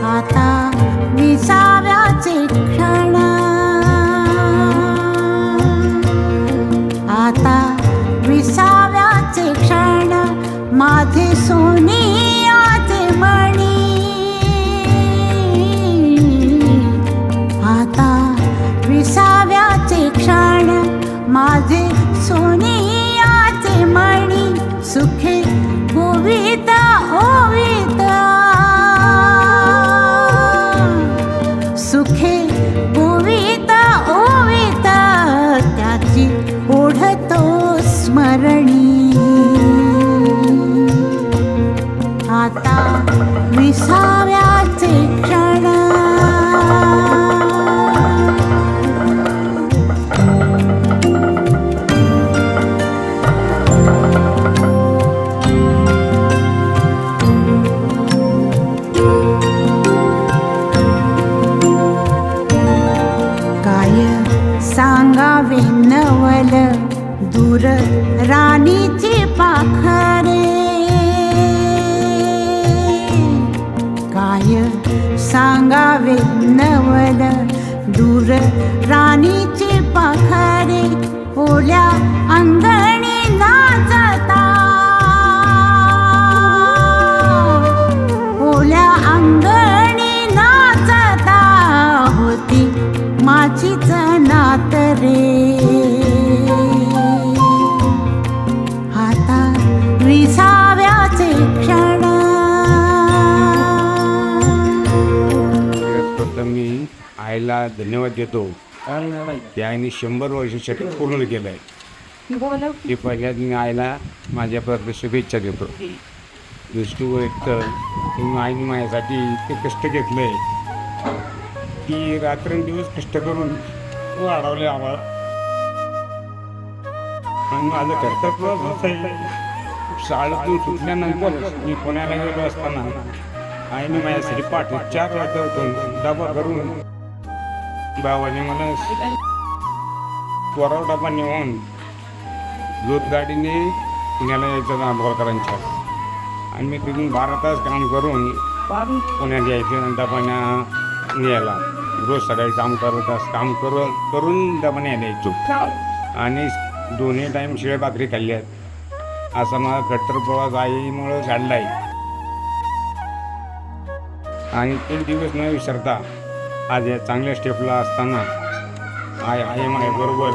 आता विसाव्याचे क्षण, आता विसाव्याचे क्षण, माझे सोनियाचे मणी. आता विसाव्याचे क्षण, माझे सोनियाचे मणी. सुखे गोवित ओवित, सुखे गोवित ओवित, त्याची ओढतो स्मरणी. आता विसाव्याचे क्षण. सांगावे नवल दूर राणीची पाखरे. काय सांगावे नवल दूर राणीची पाखरे. ओल्या अंगणी नाचता, ओल्या अंगणी नाचता, होती माझीच नात रे. आता विसाव्याचे क्षण. प्रथम मी आईला धन्यवाद देतो. त्या आईने 100 वर्षासाठी पूर्ण केलं आहे. ते पहिल्याच मी आईला माझ्यापर्यंत शुभेच्छा देतो. दुसरी गोष्ट आईने माझ्यासाठी इतके कष्ट घेतलं आहे की रात्रंदिवस कष्ट करून वाढवले आम्हाला. आणि माझं कर्तव्य असं आहे, शाळेतून सुटल्यानंतर मी पुण्याला गेलो असताना आईने माझ्यासाठी पाठी 4 वाजता डबा करून बाबाने मला कोराव डबा नेऊन दूध गाडीने पुण्याला यायचं नांदगावकरांच्या. आणि मी तिथून 12 तास काम करून पुण्यात यायचं डबाना न्यायला. रोज सकाळी काम करून डबाने यायचो. आणि दोन्ही टाईम शिळे भाकरी खाल्ली आहेत. असा माझा कट्टर प्रवास आईमुळं घडला आहे. आणि 3 दिवस न विसरता आज या चांगल्या स्टेपला असताना आई माझ्याबरोबर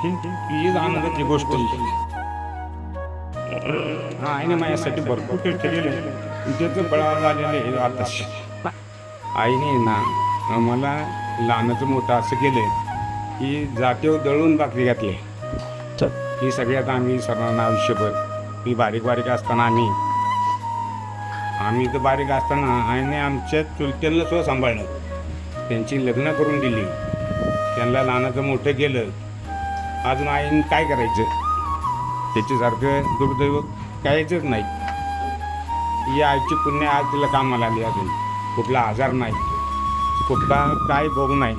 हीच आनंदाची गोष्ट. आईने माझ्यासाठी भरपूर कष्ट केले, त्याचं फळ झालेलं आहे आता. आईने ना मला लहानाचं मोठं असं केलं की जातीवर दळून भाकरी घातली. ही सगळ्यात आम्ही सर्वांना आयुष्यभर, ही बारीक असताना आम्ही तर बारीक असताना आईने आमच्या चुलत्यांना सुद्धा सांभाळलं. त्यांची लग्न करून दिली, त्यांना लहानाचं मोठं केलं. अजून आईने काय करायचं, त्याच्यासारखं दुर्दैव काहीच नाही. ही आईची पुण्य आज तिला कामाला आली. अजून कुठला आजार नाही, कुठला काय बघू नाही.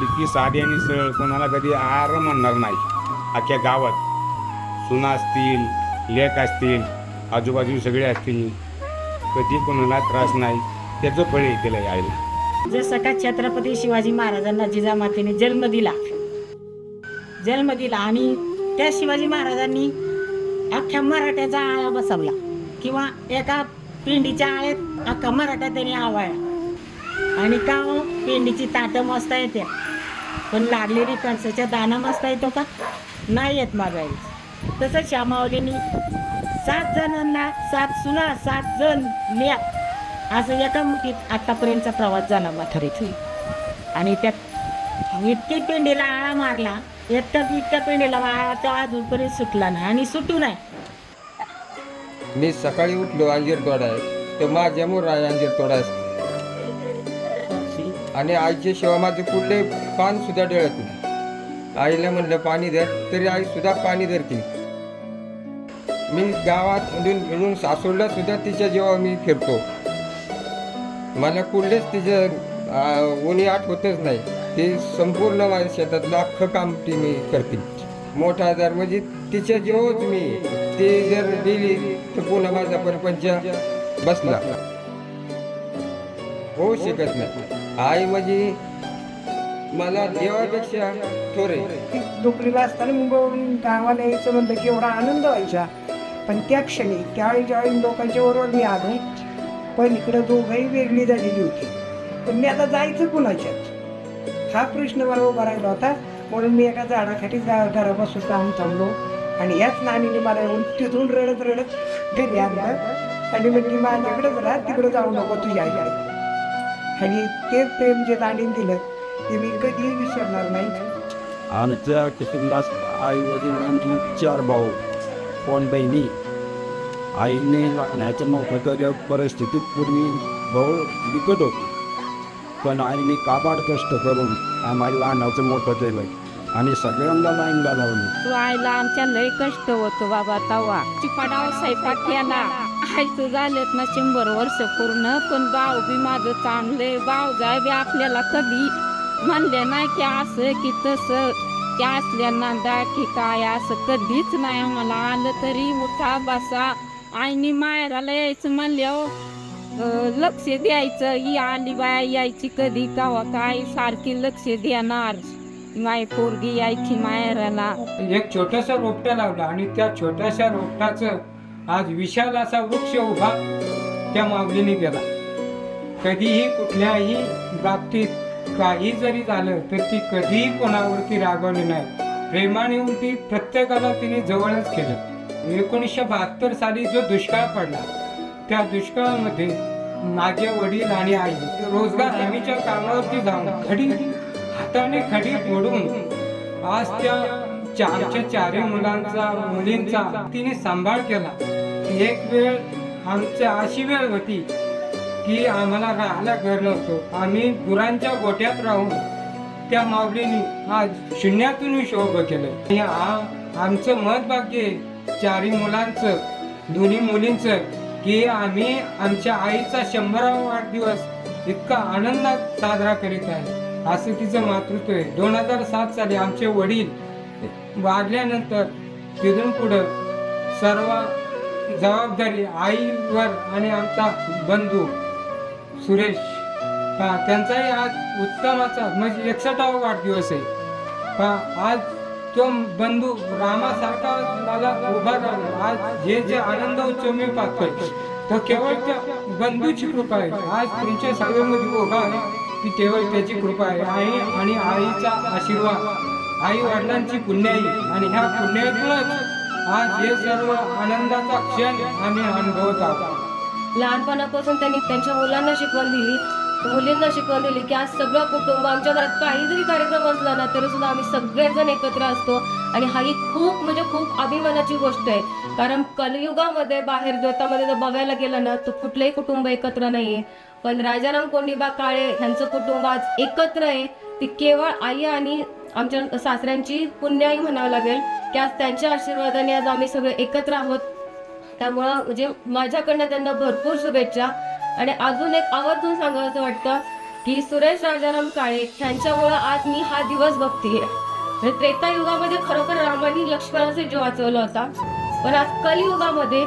इतकी साधी आणि सरळ, कोणाला कधी आर म्हणणार नाही. अख्ख्या गावात सुना असतील, लेक असतील, आजूबाजू सगळे असतील, कधी कोणाला त्रास नाही. त्याचं फळ येतील आईला. जसं का छत्रपती शिवाजी महाराजांना जिजामातेने जन्म दिला आणि त्या शिवाजी महाराजांनी अख्ख्या मराठ्याचा आळा बसवला, किंवा एका पिंडीच्या आळ्यात अख्खा मराठा त्याने आवाळला. आणि का हो, पिंडीची ताटं मोजता येते, पण लागलेली कणसाच्या दाना मोजता येतो का? नाही येत मागायला. तसंच श्यामावलीने 7 जणांना 7 सुना 7 जण लेक असं एका मुठीत आतापर्यंतचा प्रवास झाला म्हातारीत. आणि त्यात इतकी पिंडीला आळा मारला, इतक्या पिंडीला आळा त्या अजूनपर्यंत सुटला नाही आणि सुटू नाही. मी सकाळी उठलो, अंजीर तोडा आहे तर माझ्या मोर आहे, अंजीर तोडा असते. आणि आईच्या शिवाय माझे कुठले पान सुद्धा डळत नाही. आईला म्हणलं पाणी धर, तरी आई सुद्धा पाणी धरते. मी गावात मिळून सासवडला सुद्धा तिच्या जेव्हा मी फिरतो, मला कुठलेच तिचं उन्ही आठवतच नाही. ते संपूर्ण माझ्या शेतातलं अख्खं काम ती मी करते. मोठा आजार म्हणजे तिच्या जेव्हाच मी ती जर दिली तर पुन्हा माझा परपंच बसला होऊ शकत नाही. आई म्हणजे मला देवापेक्षा थोरे. नोकरीला असताना मुंबईवरून गावाला यायचं म्हणलं की एवढा आनंद व्हायचा. पण त्या क्षणी त्यावेळी लोकांच्या बरोबर मी आलो, पण इकडं दोघंही वेगळी झालेली होती. पण मी आता जायचं कुणाच्यात हा प्रश्न मला उभा राहिला होता. म्हणून मी एका झाडाखाली घरापासून काम थांबलो आणि याच नानीने मला येऊन तिथून रडत रडत घरी आणलं आणि म्हणजे माझ्याकडेच राहा, तिकडं जाऊ नको तुझ्या आईकडे. आणि ते प्रेम जे नानीने दिलं ते मी कधीही विसरणार नाही. आमच्या कुटुंबात आई वडील 4 भाऊ 5 बहिणी. आईने लग्नाच्या मोठ्या परिस्थितीत पूर्वी भाऊ बिकट होती, पण आईने काबाड कष्ट करून आम्हाला लहानाचं मोठं केलं आणि सगळ्यांना लाईनला लावली. आईला आमच्या लय कष्ट होतो बाबा तवा. चिपाडाव स्वयंपाक केला. आईचं झालेत ना 100 वर्ष पूर्ण, पण भाऊ बी माझं चांगले. भाऊ जाय बी आपल्याला कधी म्हणले नाही की असं की तसं की असल्या नांदा की काय, असं कधीच नाही आम्हाला. आलं तरी उठा बसा. आईने माहेराला यायचं म्हणल्यावर लक्ष द्यायचं. ही आली बाया यायची कधी कावा काय, सारखी लक्ष देणार. माय पोरगी यायची माहेराला. एक छोटासा रोपटा लावला आणि त्या छोट्याशा रोपटाचं आज विशाल असा वृक्ष उभा त्या माऊलीने केला. कधीही कुठल्याही बाबतीत काही जरी झालं तर ती कधीही कोणावरती रागवली नाही. प्रेमाने येऊन ती प्रत्येकाला तिने जवळच केलं. 1972 साली जो दुष्काळ पडला त्या दुष्काळामध्ये माझे वडील आणि आई रोजगार हमीच्या कामावरती जाऊन हाताने खडी फोडून आज त्या आमच्या 4 मुलांचा मुलींचा तिने सांभाळ केला. एक वेळ आमच्या अशी वेळ होती की आम्हाला राहायला घर नव्हतं. आम्ही गुरांच्या गोट्यात राहून त्या माऊलीने आज शून्यातून शोभ केलं. आमचं मत भाग्य 4 मुलांचं 2 मुलींचं की आम्ही आमच्या आईचा 100वा वाढदिवस इतका आनंदात साजरा करीत आहे. असं तिचं मातृत्व आहे. 2007 साली आमचे वडील वाढल्यानंतर तिथून पुढं सर्व जबाबदारी आईवर आणि आमचा बंधू सुरेश त्यांचाही आज उत्तमाचा म्हणजे 61वा वाढदिवस आहे. आज तो बंधू रामासारखा मला उभा राहिला. आज जे आनंद उत्सव मी पाहतोय तो केवळ त्या बंधूची कृपा आहे. आज तुमच्या सगळ्यामध्ये उभा आहे ती केवळ त्याची कृपा आहे आणि आईचा आशीर्वाद, आई वडिलांची पुण्याई आणि ह्या पुण्यातूनच आज हे सर्व आनंदाचा क्षण आम्ही अनुभवत आहोत. लहानपणापासून त्यांनी त्यांच्या मुलांना शिकवण दिली, मुलींना शिकवण दिली की आज सगळं कुटुंब आमच्या घरात काही जरी कार्यक्रम असला ना तरी सुद्धा आम्ही सगळेजण एकत्र असतो. आणि हा एक खूप म्हणजे खूप अभिमानाची गोष्ट आहे. कारण कलियुगामध्ये बाहेर जगामध्ये जर बघायला गेलं ना तर कुठलंही कुटुंब एकत्र नाहीये, पण राजाराम कोंडीबा काळे यांचं कुटुंब आज एकत्र आहे. ती केवळ आई आणि आमच्या सासऱ्यांची पुण्याई म्हणावं लागेल की आज त्यांच्या आशीर्वादाने आज आम्ही सगळे एकत्र आहोत. त्यामुळं म्हणजे माझ्याकडनं त्यांना भरपूर शुभेच्छा. आणि अजून एक आवर्जून सांगायचं वाटतं की सुरेश राजाराम काळे यांच्यामुळं आज मी हा दिवस बघतेय. त्रेतायुगामध्ये खरोखर रामाने लक्ष्मणाचा जीव वाचवला होता, पण आज कलियुगामध्ये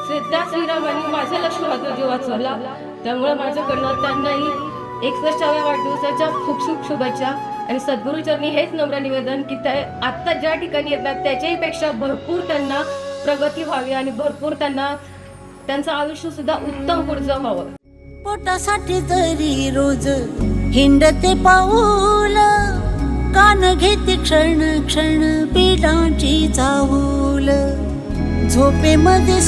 सिद्धा श्रीरामांनी माझ्या लक्ष्मणाचा जीव वाचवला. त्यामुळे माझ्याकडनं त्यांनाही 61व्या वाढदिवसाच्या खूप खूप शुभेच्छा. आणि सद्गुरूचरणी हेच नम्र निवेदन की ते आत्ता ज्या ठिकाणी येतात त्याच्याही पेक्षा भरपूर त्यांना प्रगती व्हावी आणि भरपूर त्यांना त्यांचं आयुष्य सुद्धा उत्तम पुढचं व्हावं. पोटासाठी तरी रोज हिंडते पाऊल, कान घेते क्षण क्षण पिठाची चाहूल. झोपेमध्ये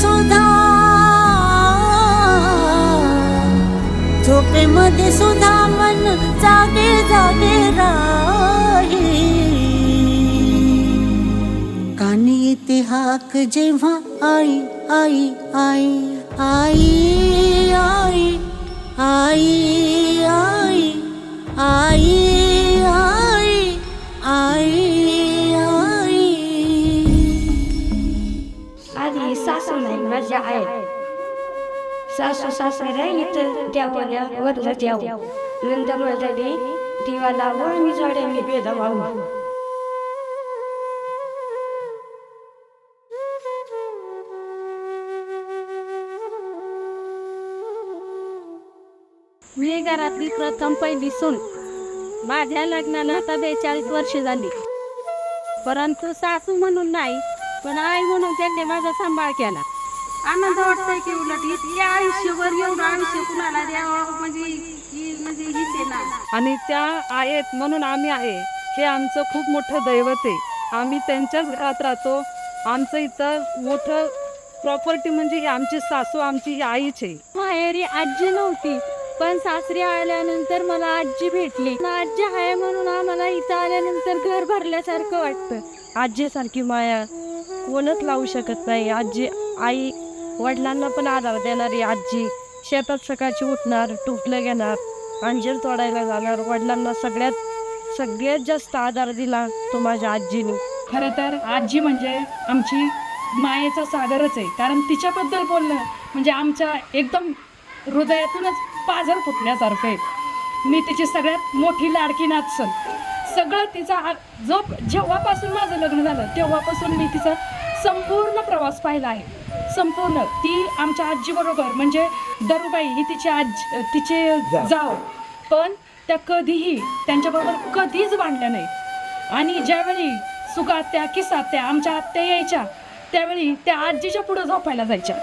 सुद्धा मन जागे जागे राही. कानी येते हाक जेव्हा आई आई आई आई आई आई आई आई आई आई आई. आधी सासू नाही माझ्या आई. सासू सासरे राहिली तर देवाला वरला देव नंद माझ्याने दिवा लावला आणि झाडांनी बेदा वाहून. मी घरातली प्रथम पहिली सून. माझ्या लग्नाला आता 42 वर्ष झाली, परंतु सासू म्हणून नाही पण आई म्हणून त्यांनी माझा सांभाळ केला. आनंद वाटतंय की उलट इतके आयुष्यभर एवढं आयुष्य कुणाला द्यावं म्हणजे हीच आहे ना. आणि त्या आहेत म्हणून आम्ही आहे, हे आमचं खूप मोठं दैवत आहे. आम्ही त्यांच्याच घरात राहतो. आमचं इथं मोठं प्रॉपर्टी म्हणजे ही आमची सासू, आमची ही आईच आहे. माहेरी आजी नव्हती, पण सासरी आल्यानंतर मला आजी भेटली. आजी आहे म्हणून आम्हाला इथं आल्यानंतर घर भरल्यासारखं वाटतं. आजीसारखी माया कोणच लावू शकत नाही. आजी आई, वडिलांना पण आधार देणारी आजी. शेतात सकाळची उठणार, टोपलं घेणार, अंजीर तोडायला जाणार. वडिलांना सगळ्यात जास्त आधार दिला तो माझ्या आजीने. खरं तर आजी म्हणजे आमची मायेचा सागरच आहे. कारण तिच्याबद्दल बोलणं म्हणजे आमच्या एकदम हृदयातूनच पाझर फुटण्यासारखं आहे. मी तिची सगळ्यात मोठी लाडकी नाचन. सगळं तिचा जेव्हापासून माझं लग्न झालं तेव्हापासून मी तिचा संपूर्ण प्रवास पाहिला आहे. संपूर्ण ती आमच्या आजीबरोबर म्हणजे दरुबाई ही तिचे जाव, पण त्या कधीही त्यांच्याबरोबर कधीच भांडल्या नाही. आणि ज्यावेळी सुखात्या किसात्या आमच्या आत्या यायच्या त्यावेळी त्या आजीच्या पुढं झोपायला जायच्या.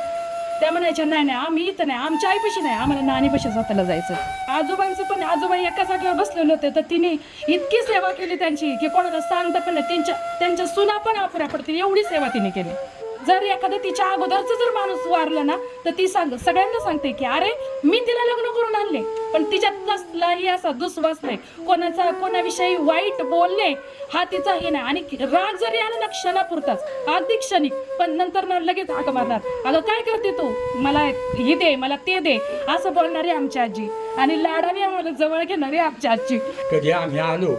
त्या म्हणायच्या नाही नाही आम्ही इथं नाही, आमच्या आईपाशी नाही, आम्हाला नानीपाशी स्वतःला जायचं. आजोबाईंचं पण आजोबाई एका जागेवर बसलेले होते तर तिने इतकी सेवा केली त्यांची की कोणाला सांगता पण नाही. त्यांच्या सुना पण अपुऱ्या पडतील एवढी सेवा तिने केली. जर एखादं तिच्या अगोदरचं जर माणूस वारलं ना तर ती सगळ्यांना सांगते की अरे मी तिला लग्न करून आणले, पण तिच्यात कसलाही असा दुस्वास नाही, कोणाविषयी वाईट बोलणे हा तिचा हे नाही. आणि राग जरी आला ना क्षणापुरताच, अगदी क्षणिक, पण नंतर ना लगेच हाक मारणार, अगं काय करते तू, मला हे दे, मला ते दे, असं बोलणारी आमची आजी. आणि लाडाने आम्हाला जवळ घेणारी आमची आजी. कधी आम्ही आलो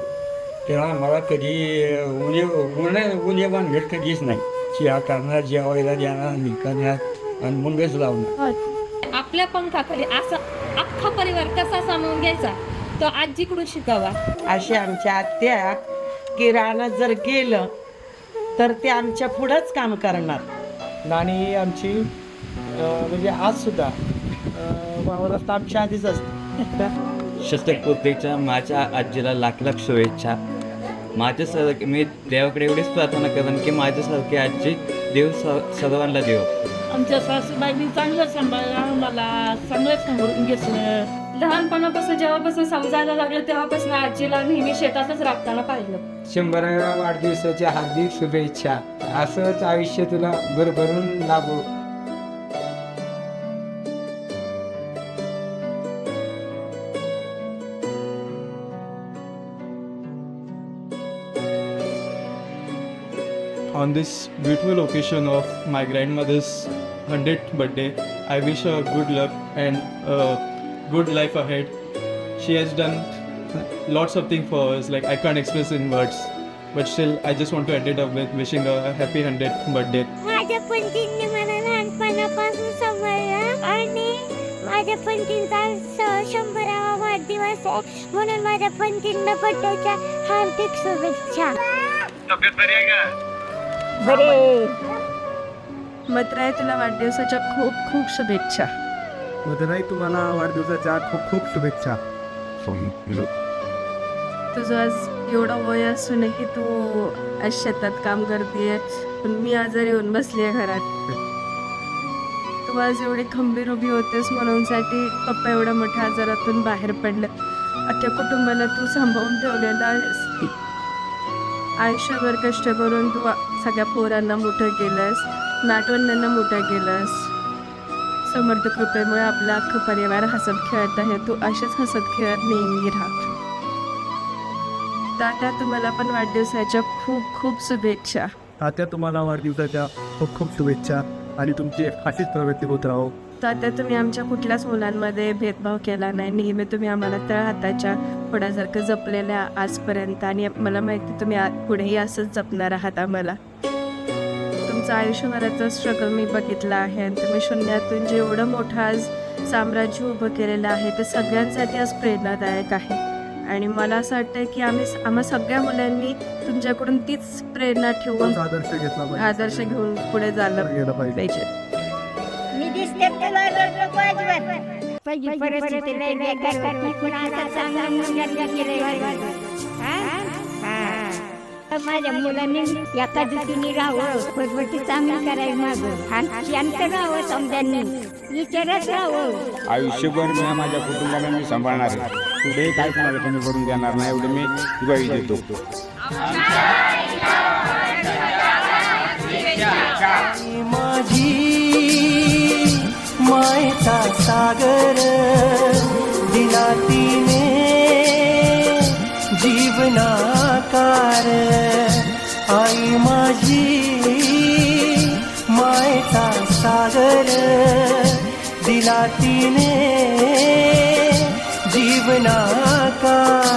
तेव्हा आम्हाला कधी उन्हे भानगड कधीच नाही. चिया करणार, जेवायला देणार, करण्यात आणि मुंगच लावणार. आपल्या पंखाखाली असा अख्खा परिवार कसा सामावून घ्यायचा तो आजीकडून शिकावा. अशी आमच्या आत्या की रानात जर गेलं तर ते आमच्या पुढंच काम करणार. नाणी आमची म्हणजे आजसुद्धा वावरात आमच्या आधीच असते. शतकपूर्तीच्या माझ्या आजीला लाख लाख शुभेच्छा. मी देवाकडे एवढीच प्रार्थना करेन की माझ्यासारखी आजी देव सर्वांना देव. आमच्या सासूबाईंनी चांगलं सांभाळलं, मला चांगलं सांभाळून घेतलं. लहानपणापासून जेव्हापासून समजायला लागलं तेव्हापासून आजीला नेहमी शेतातच राबताना पाहिलं. 100व्या वाढदिवसाच्या हार्दिक शुभेच्छा. असंच आयुष्य तुला भरभरून लाभो. On this beautiful occasion of my grandmother's 100th birthday, I wish her good luck and a good life ahead. She has done lots of things for us, like I can't express in words, but still I just want to end it up with wishing her a happy 100th birthday. माझ्या पणतींनी मला लहानपणापासून सांभाळलं आणि माझ्या पणतींचा 100वा वाढदिवस आहे म्हणून माझ्या पणतींना बर्थडेच्या हार्दिक शुभेच्छा. मत्राई तुला वाढदिवसाच्या खूप खूप शुभेच्छा. मदनाई तुम्हाला वाढदिवसाच्या खूप खूप शुभेच्छा. तुझं आज एवढं वय असूनही तू आज शेतात काम करते, पण मी आजारी येऊन बसली आहे घरात. तू आज एवढी खंबीर उभी होतेस म्हणूनसाठी पप्पा एवढ्या मोठ्या आजारातून बाहेर पडले. अख्ख्या कुटुंबाला तू सांभाळून ठेवलेलं आहेस. आयुष्यभर कष्ट करून तू सगळ्या पोरांना मोठं केलंस, नातवंडांना मोठं केलंस. समर्थ कृपेमुळे आपला अख्खा परिवार हसत खेळत आहे. तू असेच हसत खेळत नेहमी राहा. तात्या तुम्हाला पण वाढदिवसाच्या खूप खूप शुभेच्छा. तात्या तुम्हाला वाढदिवसाच्या खूप खूप शुभेच्छा आणि तुमची अशीच प्रगती होत राहो. तात्या तुम्ही आमच्या कुठल्याच मुलांमध्ये भेदभाव केला नाही. नेहमी तुम्ही आम्हाला तळ हाताच्या पुढ्यासारखं जपलेल्या आजपर्यंत, आणि मला माहिती तुम्ही पुढेही असंच जपणार आहात आम्हाला. तुमचं आयुष्यभराचं स्ट्रगल मी बघितलं आहे आणि तुम्ही शून्यातून जेवढं मोठं आज साम्राज्य उभं केलेलं आहे ते सगळ्यांसाठी आज प्रेरणादायक आहे. आणि मला असं वाटतं की आम्हा सगळ्या मुलांनी तुमच्याकडून तीच प्रेरणा ठेवून आदर्श घेऊन पुढे जायला पाहिजे. मी दिसते पहिली परिस्थिती लय बेकार होती पण आता चांगला मुलगा केलंय माझ्या मुलांनी एका दुखीने राहावं परवटी चांगली करावी माझं आणि शांत राहावं समजांनी विचारच राहावं आयुष्यभर मी माझ्या कुटुंबाला मी सांभाळणार आहे. पुढे काय मला कमी करून देणार नाही एवढं मी ग्वाही देतो. माझी मायेचा सागर दिला तिने जीवनाकार आई माझी मायेचा सागर दिला तिने जीवनाकार